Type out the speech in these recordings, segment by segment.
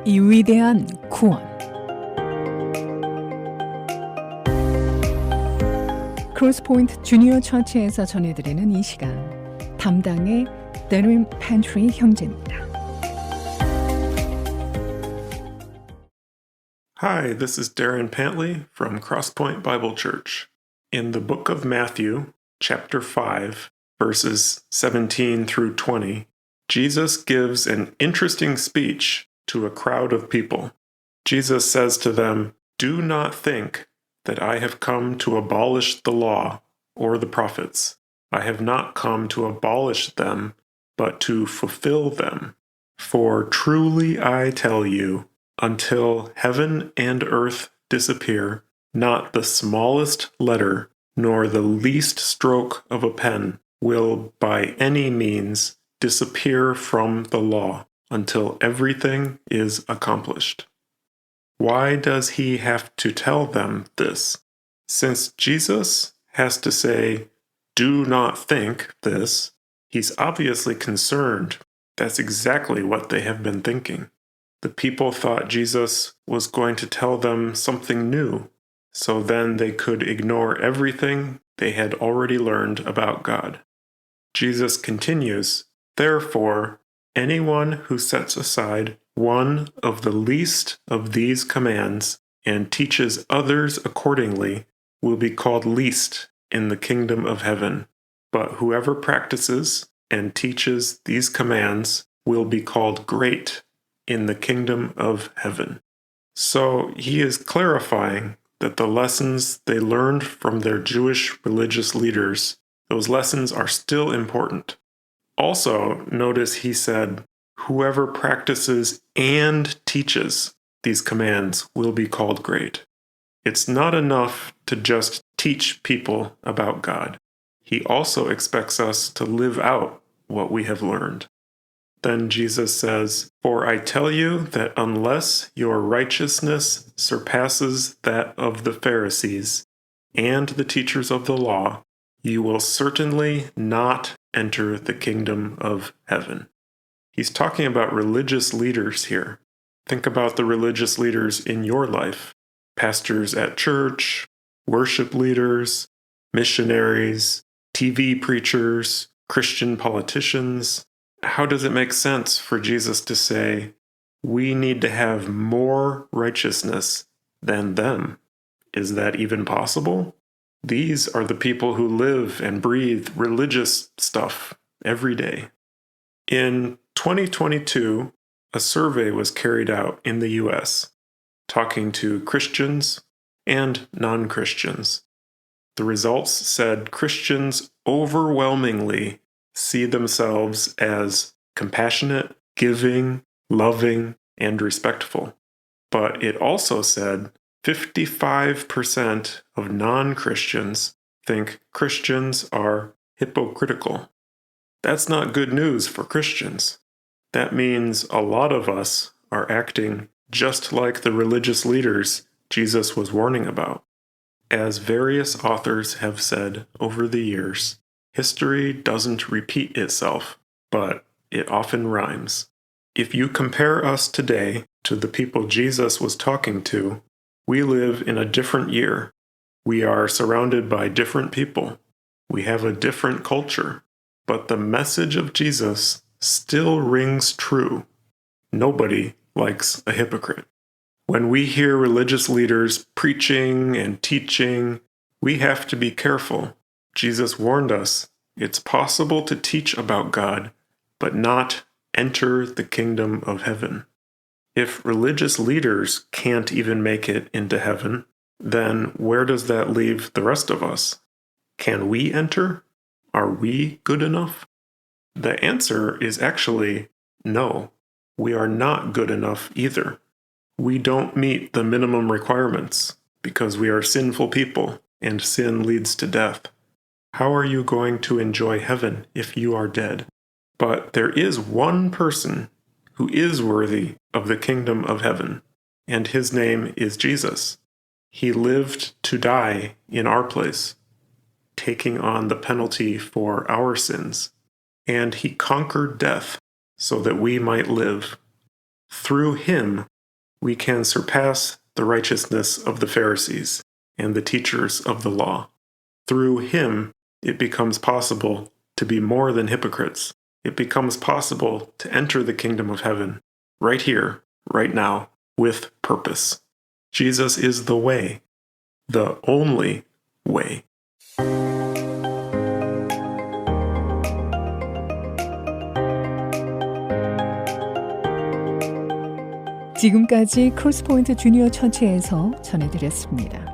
이 위대한 구원. 크로스포인트 주니어 처치에서 전해드리는 이 시간, 담당의 Darin Pantley 형제입니다. Hi, this is Darin Pantley from Crosspoint Bible Church. In the book of Matthew, chapter 5, verses 17 through 20, Jesus gives an interesting speech to a crowd of people. Jesus says to them, "Do not think that I have come to abolish the law or the prophets. I have not come to abolish them, but to fulfill them. For truly I tell you, until heaven and earth disappear, not the smallest letter nor the least stroke of a pen will by any means disappear from the law until everything is accomplished." Why does he have to tell them this? Since Jesus has to say, "Do not think this," he's obviously concerned. That's exactly what they have been thinking. The people thought Jesus was going to tell them something new, so then they could ignore everything they had already learned about God. Jesus continues, "Therefore, anyone who sets aside one of the least of these commands and teaches others accordingly will be called least in the kingdom of heaven. But whoever practices and teaches these commands will be called great in the kingdom of heaven." So he is clarifying that the lessons they learned from their Jewish religious leaders, those lessons are still important. Also, notice he said, whoever practices and teaches these commands will be called great. It's not enough to just teach people about God. He also expects us to live out what we have learned. Then Jesus says, "For I tell you that unless your righteousness surpasses that of the Pharisees and the teachers of the law, you will certainly not enter the kingdom of heaven." He's talking about religious leaders here. Think about the religious leaders in your life. Pastors at church, worship leaders, missionaries, TV preachers, Christian politicians. How does it make sense for Jesus to say, we need to have more righteousness than them? Is that even possible? These are the people who live and breathe religious stuff every day. In 2022, a survey was carried out in the US, talking to Christians and non-Christians. The results said Christians overwhelmingly see themselves as compassionate, giving, loving, and respectful. But it also said 55% of non-Christians think Christians are hypocritical. That's not good news for Christians. That means a lot of us are acting just like the religious leaders Jesus was warning about. As various authors have said over the years, history doesn't repeat itself, but it often rhymes. If you compare us today to the people Jesus was talking to, we live in a different year. We are surrounded by different people. We have a different culture. But the message of Jesus still rings true. Nobody likes a hypocrite. When we hear religious leaders preaching and teaching, we have to be careful. Jesus warned us, it's possible to teach about God, but not enter the kingdom of heaven. If religious leaders can't even make it into heaven, then where does that leave the rest of us? Can we enter? Are we good enough? The answer is actually no. We are not good enough either. We don't meet the minimum requirements because we are sinful people and sin leads to death. How are you going to enjoy heaven if you are dead? But there is one person who is worthy of the kingdom of heaven, and his name is Jesus. He lived to die in our place, taking on the penalty for our sins, and he conquered death so that we might live. Through him, we can surpass the righteousness of the Pharisees and the teachers of the law. Through him, it becomes possible to be more than hypocrites. It becomes possible to enter the kingdom of heaven, right here, right now, with purpose. Jesus is the way, the only way. 지금까지 크로스포인트 주니어 처치에서 전해드렸습니다.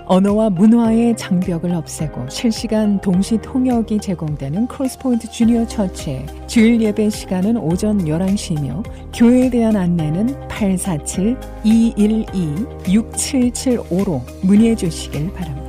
언어와 문화의 장벽을 없애고 실시간 동시 통역이 제공되는 크로스포인트 주니어 처치의 주일 예배 시간은 오전 11시이며 교회에 대한 안내는 847-212-6775로 문의해 주시길 바랍니다.